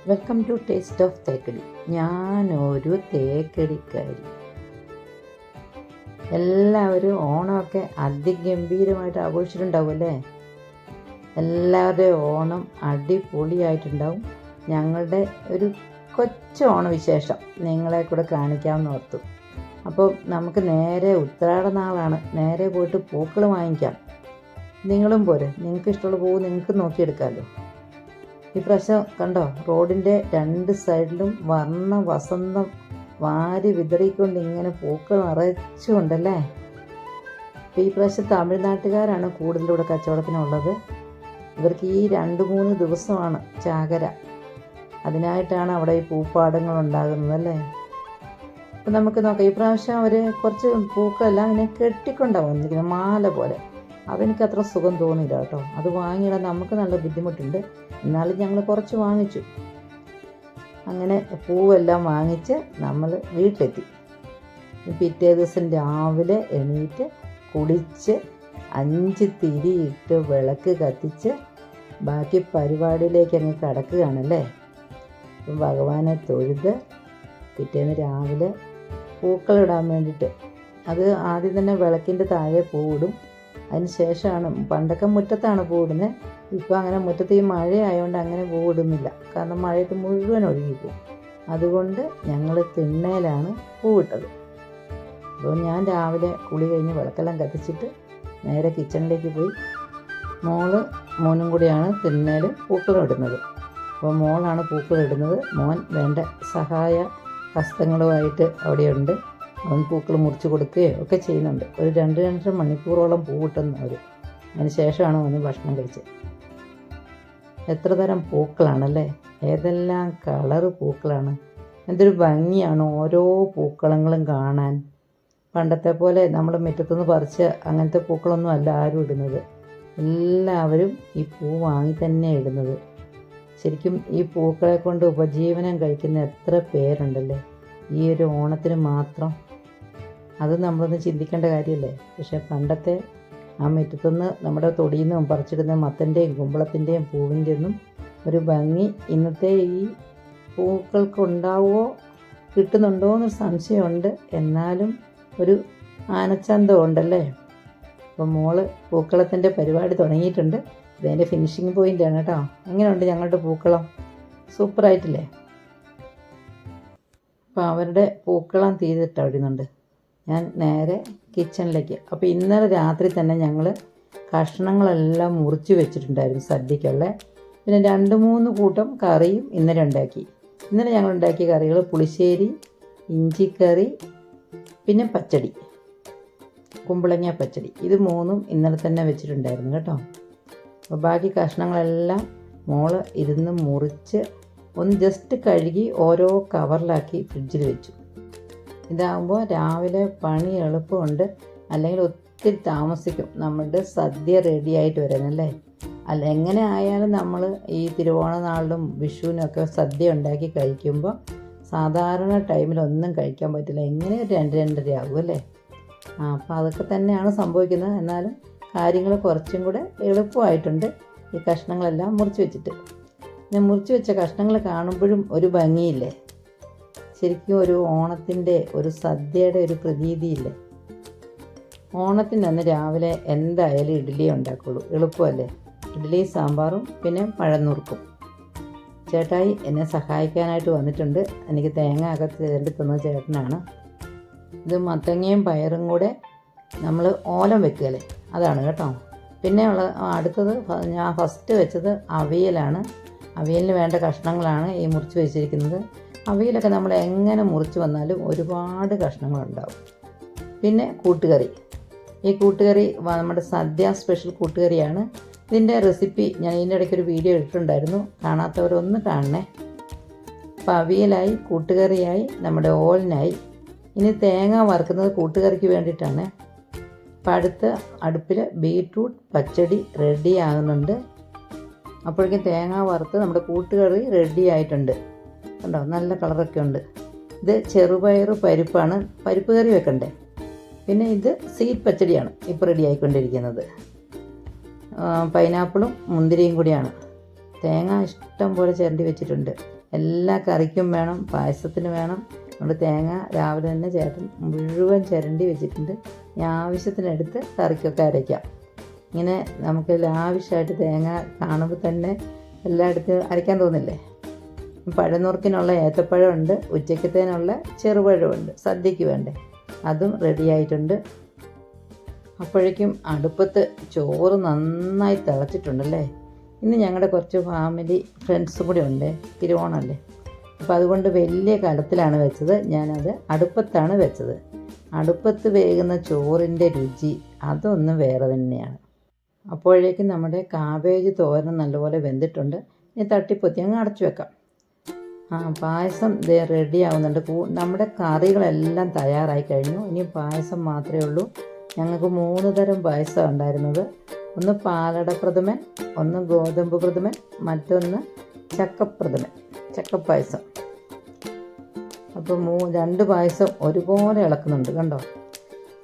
Welcome to taste of Thekkady. ഞാനൊരു തേക്കടിക്കാരി. എല്ലാവരും ഓണമൊക്കെ അതിഗംഭീരമായിട്ട് ആഘോഷിച്ചിട്ടുണ്ടാവും അല്ലേ? എല്ലാവരുടെയും ഓണം അടിപൊളിയായിട്ടുണ്ടാവും. ഞങ്ങളുടെ ഒരു കൊച്ചു ഓണവിശേഷം നിങ്ങളെ കൂടെ കാണിക്കാമെന്ന് ഓർത്തു. അപ്പോൾ നമുക്ക് നേരെ ഉത്രാട നാളാണ്, നേരെ പോയിട്ട് പൂക്കൾ വാങ്ങിക്കാം. നിങ്ങളും പോരെ, നിങ്ങൾക്ക് ഇഷ്ടമുള്ള പൂവ് നിങ്ങൾക്ക് നോക്കിയെടുക്കാമല്ലോ. ഈ പ്രാവശ്യം കണ്ടോ, റോഡിൻ്റെ രണ്ട് സൈഡിലും വർണ്ണ വസന്തം വാരി വിതറിക്കൊണ്ട് ഇങ്ങനെ പൂക്കൾ നിറച്ചുകൊണ്ടല്ലേ. അപ്പോൾ ഈ പ്രാവശ്യം തമിഴ്നാട്ടുകാരാണ് കൂടുതലിവിടെ കച്ചവടത്തിനുള്ളത്. ഇവർക്ക് ഈ 2-3 ദിവസമാണ് ചാകര. അതിനായിട്ടാണ് അവിടെ ഈ പൂപ്പാടങ്ങൾ ഉണ്ടാകുന്നത് അല്ലേ. അപ്പം നമുക്ക് നോക്കാം. ഈ പ്രാവശ്യം അവർ കുറച്ച് പൂക്കളെല്ലാം ഇങ്ങനെ കെട്ടിക്കൊണ്ടാണ് വന്നിരിക്കുന്നത്, മാല പോലെ. അതെനിക്ക് അത്ര സുഖം തോന്നിയില്ല കേട്ടോ. അത് വാങ്ങിയിടാൻ നമുക്ക് നല്ല ബുദ്ധിമുട്ടുണ്ട്. എന്നാലും ഞങ്ങൾ കുറച്ച് വാങ്ങിച്ചു. അങ്ങനെ പൂവെല്ലാം വാങ്ങിച്ച് നമ്മൾ വീട്ടിലെത്തി. പിറ്റേ ദിവസം രാവിലെ എണീറ്റ് കുളിച്ച് 5 തിരിയിട്ട് വിളക്ക് കത്തിച്ച് ബാക്കി പരിപാടിയിലേക്ക് അങ്ങ് കിടക്കുകയാണല്ലേ. അപ്പം ഭഗവാനെ തൊഴുത് പിറ്റേന്ന് രാവിലെ പൂക്കളിടാൻ വേണ്ടിയിട്ട് അത് ആദ്യം തന്നെ വിളക്കിൻ്റെ താഴെ പൂവിടും. അതിന് ശേഷമാണ്, പണ്ടൊക്കെ മുറ്റത്താണ് പൂവിടുന്നത്. ഇപ്പോൾ അങ്ങനെ മുറ്റത്ത് ഈ മഴയായതുകൊണ്ട് അങ്ങനെ പൂവിടുന്നില്ല, കാരണം മഴയത്ത് മുഴുവൻ ഒഴുകിപ്പോവും. അതുകൊണ്ട് ഞങ്ങൾ തിണ്ണയിലാണ് പൂവിട്ടത്. അപ്പോൾ ഞാൻ രാവിലെ കുളി കഴിഞ്ഞ് വിളക്കെല്ലാം കത്തിച്ചിട്ട് നേരെ കിച്ചണിലേക്ക് പോയി. മോനും കൂടിയാണ് തിണ്ണയിൽ പൂക്കളം ഇടുന്നത്. അപ്പോൾ മോളാണ് പൂക്കളം ഇടുന്നത്. മോൻ വേണ്ട സഹായ ഹസ്തങ്ങളുമായിട്ട് അവിടെയുണ്ട്. അവൻ പൂക്കൾ മുറിച്ച് കൊടുക്കുകയോ ഒക്കെ ചെയ്യുന്നുണ്ട്. ഒരു 2-2.5 മണിക്കൂറോളം പൂവിട്ടുന്നു അവർ. അതിന് ശേഷമാണ് വന്ന് ഭക്ഷണം കഴിച്ചത്. എത്ര തരം പൂക്കളാണല്ലേ, ഏതെല്ലാം കളറ് പൂക്കളാണ്. എന്തൊരു ഭംഗിയാണ് ഓരോ പൂക്കളങ്ങളും കാണാൻ. പണ്ടത്തെ പോലെ നമ്മൾ മുറ്റത്തുനിന്ന് പറിച്ച് അങ്ങനത്തെ പൂക്കളൊന്നും അല്ല ആരും ഇടുന്നത്. എല്ലാവരും ഈ പൂ വാങ്ങി തന്നെ ഇടുന്നത്. ശരിക്കും ഈ പൂക്കളെ കൊണ്ട് ഉപജീവനം കഴിക്കുന്ന എത്ര പേരുണ്ടല്ലേ ഈ ഒരു ഓണത്തിന് മാത്രം. അത് നമ്മളൊന്ന് ചിന്തിക്കേണ്ട കാര്യമല്ലേ. പക്ഷേ പണ്ടത്തെ ആ മുറ്റത്തുനിന്ന് നമ്മുടെ തൊടിയിൽ നിന്നും പറിച്ചിടുന്ന മത്തൻ്റെയും കുമ്പളത്തിൻ്റെയും പൂവിൻ്റെ ഒന്നും ഒരു ഭംഗി ഇന്നത്തെ ഈ പൂക്കൾക്കുണ്ടാവുമോ, കിട്ടുന്നുണ്ടോ എന്നൊരു സംശയമുണ്ട്. എന്നാലും ഒരു ആനച്ചന്തം ഉണ്ടല്ലേ. അപ്പോൾ മോള് പൂക്കളത്തിൻ്റെ പരിപാടി തുടങ്ങിയിട്ടുണ്ട്. ഇതതിൻ്റെ ഫിനിഷിങ് പോയിൻ്റാണ് കേട്ടോ. എങ്ങനെയുണ്ട് ഞങ്ങളുടെ പൂക്കളം? സൂപ്പറായിട്ടില്ലേ? അപ്പോൾ അവരുടെ പൂക്കളം തീർത്തിട്ട് അവിടുന്നുണ്ട്. ഞാൻ നേരെ കിച്ചണിലേക്ക്. അപ്പോൾ ഇന്നലെ രാത്രി തന്നെ ഞങ്ങൾ കഷ്ണങ്ങളെല്ലാം മുറിച്ച് വെച്ചിട്ടുണ്ടായിരുന്നു സദ്യക്കുള്ള. പിന്നെ 2-3 കൂട്ടം കറിയും ഇന്നലെ ഉണ്ടാക്കി. ഇന്നലെ ഞങ്ങൾ ഉണ്ടാക്കിയ കറികൾ പുളിശ്ശേരി, ഇഞ്ചിക്കറി, പിന്നെ പച്ചടി, കുമ്പളങ്ങ പച്ചടി. ഇത് 3ഉം ഇന്നലെ തന്നെ വെച്ചിട്ടുണ്ടായിരുന്നു കേട്ടോ. അപ്പോൾ ബാക്കി കഷ്ണങ്ങളെല്ലാം മോള് ഇരുന്ന് മുറിച്ച് ഒന്ന് ജസ്റ്റ് കഴുകി ഓരോ കവറിലാക്കി ഫ്രിഡ്ജിൽ വെച്ചു. ഇതാകുമ്പോൾ രാവിലെ പണി എളുപ്പമുണ്ട്. അല്ലെങ്കിൽ ഒത്തിരി താമസിക്കും നമ്മളുടെ സദ്യ റെഡി ആയിട്ട് വരാനല്ലേ. അല്ല, എങ്ങനെ ആയാലും നമ്മൾ ഈ തിരുവോണ നാളിലും വിഷുവിനൊക്കെ സദ്യ ഉണ്ടാക്കി കഴിക്കുമ്പോൾ സാധാരണ ടൈമിലൊന്നും കഴിക്കാൻ പറ്റില്ല. എങ്ങനെ 2-2:30 ആകും അല്ലേ. അപ്പോൾ അതൊക്കെ തന്നെയാണ് സംഭവിക്കുന്നത്. എന്നാലും കാര്യങ്ങൾ കുറച്ചും കൂടെ എളുപ്പമായിട്ടുണ്ട് ഈ കഷ്ണങ്ങളെല്ലാം മുറിച്ച് വെച്ചിട്ട്. ഞാൻ മുറിച്ച് വെച്ച കഷ്ണങ്ങൾ കാണുമ്പോഴും ഒരു ഭംഗിയില്ലേ. ശരിക്കും ഒരു ഓണത്തിൻ്റെ ഒരു സദ്യയുടെ ഒരു പ്രതീതിയില്ലേ. ഓണത്തിൻ്റെ അന്ന് രാവിലെ എന്തായാലും ഇഡ്ഡലി ഉണ്ടാക്കുള്ളൂ, എളുപ്പമല്ലേ. ഇഡ്ഡലി സാമ്പാറും പിന്നെ പഴനുറുക്കും. ചേട്ടായി എന്നെ സഹായിക്കാനായിട്ട് വന്നിട്ടുണ്ട്. എനിക്ക് തേങ്ങ അകത്ത് ചേർത്ത് തന്ന ചേട്ടനാണ്. ഇത് മത്തങ്ങയും പയറും കൂടെ നമ്മൾ ഓലം വെക്കുകയല്ലേ, അതാണ് കേട്ടോ. പിന്നെ അടുത്തത് ഞാൻ ഫസ്റ്റ് വെച്ചത് അവിയലാണ്. അവിയലിന് വേണ്ട കഷ്ണങ്ങളാണ് ഈ മുറിച്ച് വെച്ചിരിക്കുന്നത്. അവിയലൊക്കെ നമ്മൾ എങ്ങനെ മുറിച്ച് വന്നാലും ഒരുപാട് കഷ്ണങ്ങളുണ്ടാവും. പിന്നെ കൂട്ടുകറി. ഈ കൂട്ടുകറി നമ്മുടെ സദ്യ സ്പെഷ്യൽ കൂട്ടുകറിയാണ്. ഇതിൻ്റെ റെസിപ്പി ഞാൻ ഇതിൻ്റെ ഇടയ്ക്കൊരു വീഡിയോ ഇട്ടിട്ടുണ്ടായിരുന്നു, കാണാത്തവരൊന്ന് കാണണേ. അപ്പോൾ അവിയലായി, കൂട്ടുകറിയായി, നമ്മുടെ ഓലിനായി. ഇനി തേങ്ങ വറുക്കുന്നത് കൂട്ടുകറിക്ക് വേണ്ടിയിട്ടാണ്. അപ്പോൾ അടുപ്പിൽ ബീട്രൂട്ട് പച്ചടി റെഡി ആകുന്നുണ്ട്. അപ്പോഴേക്കും തേങ്ങ വറുത്ത് നമ്മുടെ കൂട്ടുകറി റെഡി ആയിട്ടുണ്ട്. കണ്ടോ, നല്ല കളറൊക്കെ ഉണ്ട്. ഇത് ചെറുപയർ പരിപ്പാണ്, പരിപ്പ് കറി വെക്കണ്ടേ. പിന്നെ ഇത് സ്വീറ്റ് പച്ചടിയാണ് ഇപ്പോൾ റെഡി ആയിക്കൊണ്ടിരിക്കുന്നത്. പൈനാപ്പിളും മുന്തിരിയും കൂടിയാണ്. തേങ്ങ ഇഷ്ടം പോലെ ചിരണ്ടി വെച്ചിട്ടുണ്ട്. എല്ലാ കറിക്കും വേണം, പായസത്തിന് വേണം. അതുകൊണ്ട് തേങ്ങ രാവിലെ തന്നെ ചേട്ടൻ മുഴുവൻ ചിരണ്ടി വെച്ചിട്ടുണ്ട്. ഇനി ആവശ്യത്തിനെടുത്ത് കറിക്കൊക്കെ അരയ്ക്കാം. ഇങ്ങനെ നമുക്ക് ലാവിഷായിട്ട് തേങ്ങ കാണുമ്പോൾ തന്നെ എല്ലായിടത്തും അരയ്ക്കാൻ തോന്നില്ലേ. പഴനുറുക്കിനുള്ള ഏത്തപ്പഴമുണ്ട്, ഉച്ചക്കത്തേനുള്ള ചെറുപഴമുണ്ട്, സദ്യക്ക് വേണ്ടേ, അതും റെഡിയായിട്ടുണ്ട്. അപ്പോഴേക്കും അടുപ്പത്ത് ചോറ് നന്നായി തിളച്ചിട്ടുണ്ടല്ലേ. ഇന്ന് ഞങ്ങളുടെ കുറച്ച് ഫാമിലി ഫ്രണ്ട്സും കൂടി ഉണ്ട്, തിരുവോണമല്ലേ. അപ്പോൾ അതുകൊണ്ട് വലിയ കലത്തിലാണ് വെച്ചത്. ഞാനത് അടുപ്പത്താണ് വെച്ചത്. അടുപ്പത്ത് വേകുന്ന ചോറിൻ്റെ രുചി അതൊന്നും വേറെ തന്നെയാണ്. അപ്പോഴേക്കും നമ്മുടെ കാബേജ് തോരൻ നല്ലപോലെ വെന്തിട്ടുണ്ട്. ഇനി തട്ടിപ്പൊത്തി അങ്ങ് അടച്ചു വെക്കാം. പായസം റെഡി ആവുന്നുണ്ട്. നമ്മുടെ കറികളെല്ലാം തയ്യാറായി കഴിഞ്ഞു. ഇനി പായസം മാത്രമേ ഉള്ളൂ. ഞങ്ങൾക്ക് 3 തരം പായസം ഉണ്ടായിരുന്നത്. ഒന്ന് പാലട പ്രഥമൻ, ഒന്ന് ഗോതമ്പ് പ്രഥമൻ, മറ്റൊന്ന് ചക്കപ്പായസം. അപ്പോൾ 2 പായസം ഒരുപോലെ ഇളക്കുന്നുണ്ട് കണ്ടോ.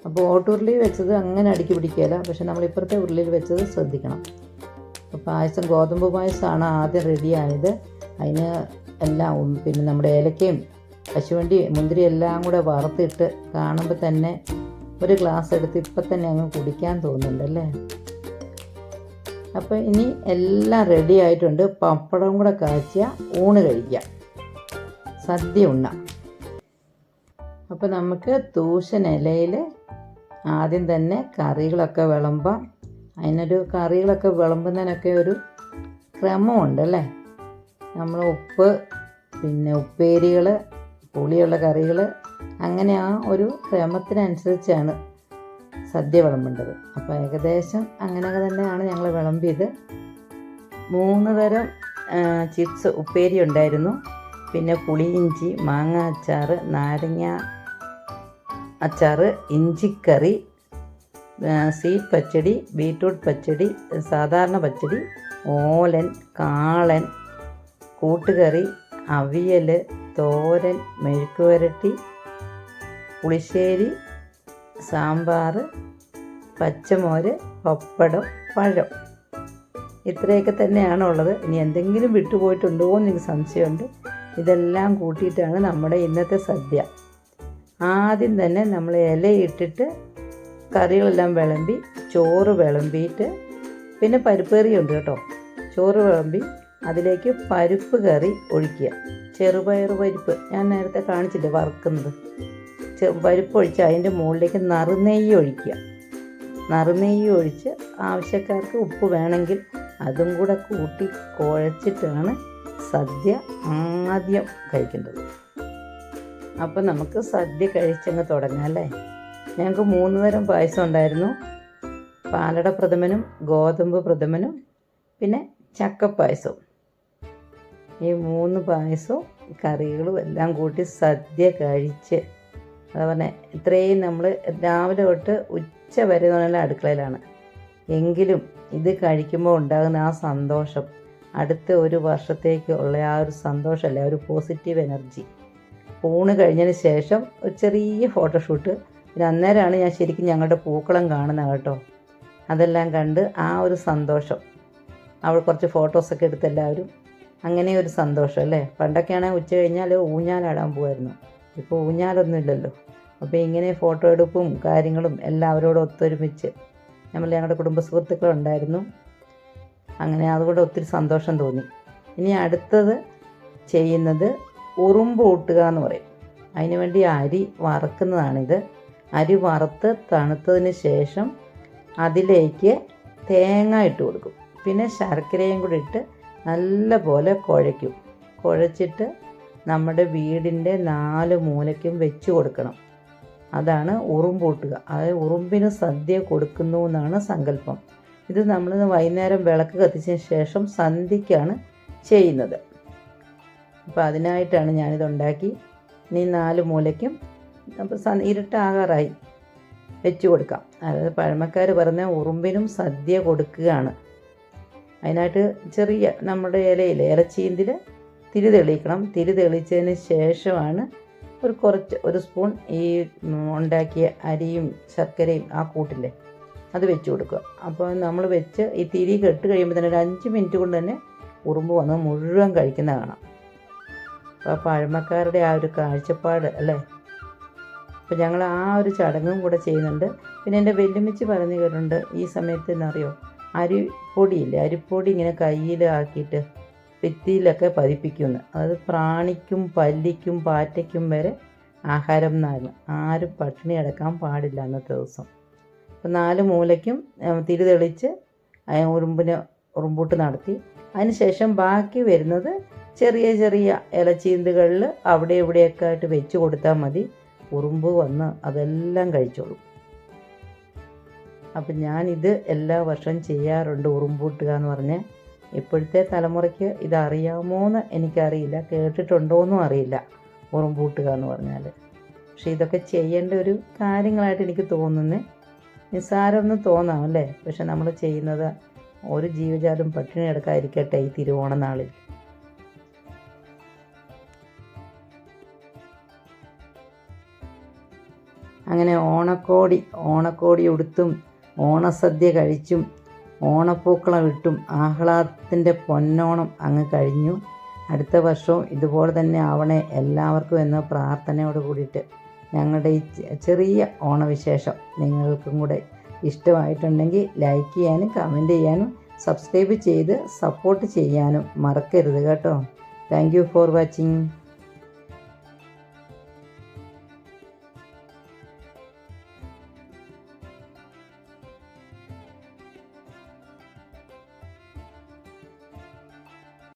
അപ്പോൾ ഓട്ടുരുളി വെച്ചത് അങ്ങനെ അടുക്കി പിടിക്കുകയില്ല, പക്ഷെ നമ്മൾ ഇപ്പുറത്തെ ഉരുളിയിൽ വെച്ചത് ശ്രദ്ധിക്കണം. അപ്പോൾ പായസം ഗോതമ്പ് പായസമാണ് ആദ്യം റെഡിയായത്. അതിന് എല്ലാം പിന്നെ നമ്മുടെ ഏലക്കയും കശുവണ്ടി മുന്തിരി എല്ലാം കൂടെ വറുത്തിട്ട് കാണുമ്പോൾ തന്നെ ഒരു ഗ്ലാസ് എടുത്ത് ഇപ്പം തന്നെ അങ്ങ് കുടിക്കാൻ തോന്നുന്നുണ്ടല്ലേ. അപ്പോൾ ഇനി എല്ലാം റെഡി ആയിട്ടുണ്ട്. പപ്പടം കൂടെ കാച്ചിയ ഊണ് കഴിക്കാം, സദ്യ ഉണ്ണാം. അപ്പോൾ നമുക്ക് തൂശൻ ഇലയിൽ ആദ്യം തന്നെ കറികളൊക്കെ വിളമ്പാം. കറികളൊക്കെ വിളമ്പുന്നതിനൊക്കെ ഒരു ക്രമമുണ്ടല്ലേ. നമ്മൾ ഉപ്പ്, പിന്നെ ഉപ്പേരികൾ, പുളിയുള്ള കറികൾ, അങ്ങനെ ആ ഒരു ക്രമത്തിനനുസരിച്ചാണ് സദ്യ വിളമ്പേണ്ടത്. അപ്പോൾ ഏകദേശം അങ്ങനെയൊക്കെ തന്നെയാണ് ഞങ്ങൾ വിളമ്പിയത്. 3 തരം ചിപ്സ് ഉപ്പേരി ഉണ്ടായിരുന്നു. പിന്നെ പുളിയിഞ്ചി, മാങ്ങ അച്ചാർ, നാരങ്ങ അച്ചാർ, ഇഞ്ചിക്കറി, സ്വീറ്റ് പച്ചടി, ബീട്രൂട്ട് പച്ചടി, സാധാരണ പച്ചടി, ഓലൻ, കാളൻ, കൂട്ടുകറി, അവിയൽ, തോരൻ, മെഴുക്കുവരട്ടി, പുളിശ്ശേരി, സാമ്പാർ, പച്ചമോര്, പപ്പടം, പഴം. ഇത്രയൊക്കെ തന്നെയാണ് ഉള്ളത്. ഇനി എന്തെങ്കിലും വിട്ടുപോയിട്ടുണ്ടോ എന്ന് എനിക്ക് സംശയമുണ്ട്. ഇതെല്ലാം കൂട്ടിയിട്ടാണ് നമ്മുടെ ഇന്നത്തെ സദ്യ. ആദ്യം തന്നെ നമ്മൾ ഇലയിട്ടിട്ട് കറികളെല്ലാം വിളമ്പി, ചോറ് വിളമ്പിയിട്ട്, പിന്നെ പരിപ്പ് കറിയുണ്ട് കേട്ടോ. ചോറ് വിളമ്പി അതിലേക്ക് പരിപ്പ് കറി ഒഴിക്കുക. ചെറുപയർ പരിപ്പ് ഞാൻ നേരത്തെ കാണിച്ചില്ലേ വറുക്കുന്നത്. പരിപ്പ് ഒഴിച്ച് അതിൻ്റെ മുകളിലേക്ക് നറുനെയ്യ് ഒഴിക്കുക. നറുനെയ്യ് ഒഴിച്ച് ആവശ്യക്കാർക്ക് ഉപ്പ് വേണമെങ്കിൽ അതും കൂടെ കൂട്ടി കുഴച്ചിട്ടാണ് സദ്യ ആദ്യം കഴിക്കേണ്ടത്. അപ്പം നമുക്ക് സദ്യ കഴിച്ചങ്ങ് തുടങ്ങാം അല്ലേ. ഞങ്ങൾക്ക് 3 തരം പായസം ഉണ്ടായിരുന്നു. പാലട പ്രഥമനും ഗോതമ്പ് പ്രഥമനും പിന്നെ ചക്കപ്പായസവും. ഈ 3 പായസവും കറികളും എല്ലാം കൂട്ടി സദ്യ കഴിച്ച്, അതുപോലെ ഇത്രയും നമ്മൾ രാവിലെ തൊട്ട് ഉച്ച വരെ എന്ന് പറഞ്ഞാൽ അടുക്കളയിലാണ്. എങ്കിലും ഇത് കഴിക്കുമ്പോൾ ഉണ്ടാകുന്ന ആ സന്തോഷം, അടുത്ത ഒരു വർഷത്തേക്കുള്ള ആ ഒരു സന്തോഷമല്ലേ, ആ ഒരു പോസിറ്റീവ് എനർജി. ഊണ് കഴിഞ്ഞതിന് ശേഷം ഒരു ചെറിയ ഫോട്ടോഷൂട്ട്. പിന്നെ അന്നേരമാണ് ഞാൻ ശരിക്കും ഞങ്ങളുടെ പൂക്കളം കാണുന്നത് കേട്ടോ. അതെല്ലാം കണ്ട് ആ ഒരു സന്തോഷം, അവിടെ കുറച്ച് ഫോട്ടോസൊക്കെ എടുത്ത് എല്ലാവരും, അങ്ങനെ ഒരു സന്തോഷം അല്ലേ. പണ്ടൊക്കെയാണെങ്കിൽ ഉച്ച കഴിഞ്ഞാൽ ഊഞ്ഞാലാടാൻ പോകുമായിരുന്നു. ഇപ്പോൾ ഊഞ്ഞാലൊന്നും ഇല്ലല്ലോ. അപ്പോൾ ഇങ്ങനെ ഫോട്ടോ എടുപ്പും കാര്യങ്ങളും എല്ലാവരോടും ഒത്തൊരുമിച്ച് ഞങ്ങളുടെ കുടുംബ സുഹൃത്തുക്കളുണ്ടായിരുന്നു. അങ്ങനെ അതുകൊണ്ട് ഒത്തിരി സന്തോഷം തോന്നി. ഇനി അടുത്തത് ചെയ്യുന്നത് ഉറുമ്പ് കൂട്ടുക എന്ന് പറയും. അതിന് വേണ്ടി അരി വറക്കുന്നതാണിത്. അരി വറുത്ത് തണുത്തതിന് ശേഷം അതിലേക്ക് തേങ്ങ ഇട്ട് കൊടുക്കും. പിന്നെ ശർക്കരയും കൂടി ഇട്ട് നല്ല പോലെ കുഴയ്ക്കും. കുഴച്ചിട്ട് നമ്മുടെ വീടിൻ്റെ 4 മൂലയ്ക്കും വെച്ച് കൊടുക്കണം. അതാണ് ഉറുമ്പ് കൂട്ടുക. അതായത് ഉറുമ്പിന് സദ്യ കൊടുക്കുന്നു എന്നാണ് സങ്കല്പം. ഇത് നമ്മൾ വൈകുന്നേരം വിളക്ക് കത്തിച്ചതിന് ശേഷം സന്ധ്യയ്ക്കാണ് ചെയ്യുന്നത്. അപ്പോൾ അതിനായിട്ടാണ് ഞാനിതുണ്ടാക്കി. ഇനി 4 മൂലയ്ക്കും അപ്പോൾ ഇരുട്ടാകാറായി വെച്ച് കൊടുക്കാം. അതായത് പഴമക്കാർ പറഞ്ഞ ഉറുമ്പിനും സദ്യ കൊടുക്കുകയാണ്. അതിനായിട്ട് ചെറിയ നമ്മുടെ ഇലച്ചീന്തിൽ തിരി തെളിയിക്കണം. തിരി തെളിച്ചതിന് ശേഷമാണ് ഒരു സ്പൂൺ ഈ ഉണ്ടാക്കിയ അരിയും ശർക്കരയും ആ കൂട്ടില്ലേ അത് വെച്ച് കൊടുക്കുക. അപ്പോൾ നമ്മൾ വെച്ച് ഈ തിരി കെട്ട് കഴിയുമ്പോൾ തന്നെ ഒരു 5 മിനിറ്റ് കൊണ്ട് തന്നെ ഉറുമ്പ് വന്ന് മുഴുവൻ കഴിക്കുന്ന കാണാം. ആ പഴമക്കാരുടെ ആ ഒരു കാഴ്ചപ്പാട് അല്ലേ. അപ്പോൾ ഞങ്ങൾ ആ ഒരു ചടങ്ങും കൂടെ ചെയ്യുന്നുണ്ട്. പിന്നെ എൻ്റെ വെല്ലുമിച്ച് പറഞ്ഞു കേട്ടിട്ടുണ്ട്, ഈ സമയത്ത് എന്നറിയോ, അരിപ്പൊടിയില്ലേ, അരിപ്പൊടി ഇങ്ങനെ കയ്യിൽ ആക്കിയിട്ട് ഭിത്തിയിലൊക്കെ പതിപ്പിക്കുമെന്ന്. അതായത് പ്രാണിക്കും പല്ലിക്കും പാറ്റയ്ക്കും വരെ ആഹാരം എന്നായിരുന്നു. ആരും പട്ടിണി കിടക്കാൻ പാടില്ല അന്നത്തെ ദിവസം. അപ്പം 4 മൂലയ്ക്കും തിരി തെളിച്ച് ഉറുമ്പൂട്ട് നടത്തി. അതിനുശേഷം ബാക്കി വരുന്നത് ചെറിയ ചെറിയ ഇലച്ചീന്തുകളിൽ അവിടെ ഇവിടെയൊക്കെ ആയിട്ട് വെച്ച് കൊടുത്താൽ മതി. ഉറുമ്പ് വന്ന് അതെല്ലാം കഴിച്ചോളും. അപ്പം ഞാനിത് എല്ലാ വർഷവും ചെയ്യാറുണ്ട്, ഉറുമ്പൂട്ടുക എന്ന് പറഞ്ഞ്. ഇപ്പോഴത്തെ തലമുറയ്ക്ക് ഇതറിയാമോയെന്ന് എനിക്കറിയില്ല, കേട്ടിട്ടുണ്ടോയെന്നും അറിയില്ല ഉറുമ്പൂട്ടുക എന്ന് പറഞ്ഞാൽ. പക്ഷേ ഇതൊക്കെ ചെയ്യേണ്ട ഒരു കാര്യങ്ങളായിട്ട് എനിക്ക് തോന്നുന്നത്. നിസ്സാരമൊന്നും തോന്നാം അല്ലേ, പക്ഷെ നമ്മൾ ചെയ്യുന്നത് ഒരു ജീവജാലം പട്ടിണി കിടക്കാതിരിക്കട്ടെ ഈ തിരുവോണ നാളിൽ. അങ്ങനെ ഓണക്കോടി ഉടുത്തും ഓണസദ്യ കഴിച്ചും ഓണപ്പൂക്കളം ഇട്ടും ആഹ്ലാദത്തിൻ്റെ പൊന്നോണം അങ്ങ് കഴിഞ്ഞു. അടുത്ത വർഷവും ഇതുപോലെ തന്നെ ആവണേ എല്ലാവർക്കും എന്ന പ്രാർത്ഥനയോട് കൂടിയിട്ട് ഞങ്ങളുടെ ഈ ചെറിയ ഓണവിശേഷം നിങ്ങൾക്കും കൂടെ ഇഷ്ടമായിട്ടുണ്ടെങ്കിൽ ലൈക്ക് ചെയ്യാനും കമൻറ്റ് ചെയ്യാനും സബ്സ്ക്രൈബ് ചെയ്ത് സപ്പോർട്ട് ചെയ്യാനും മറക്കരുത് കേട്ടോ. Thank you for watching.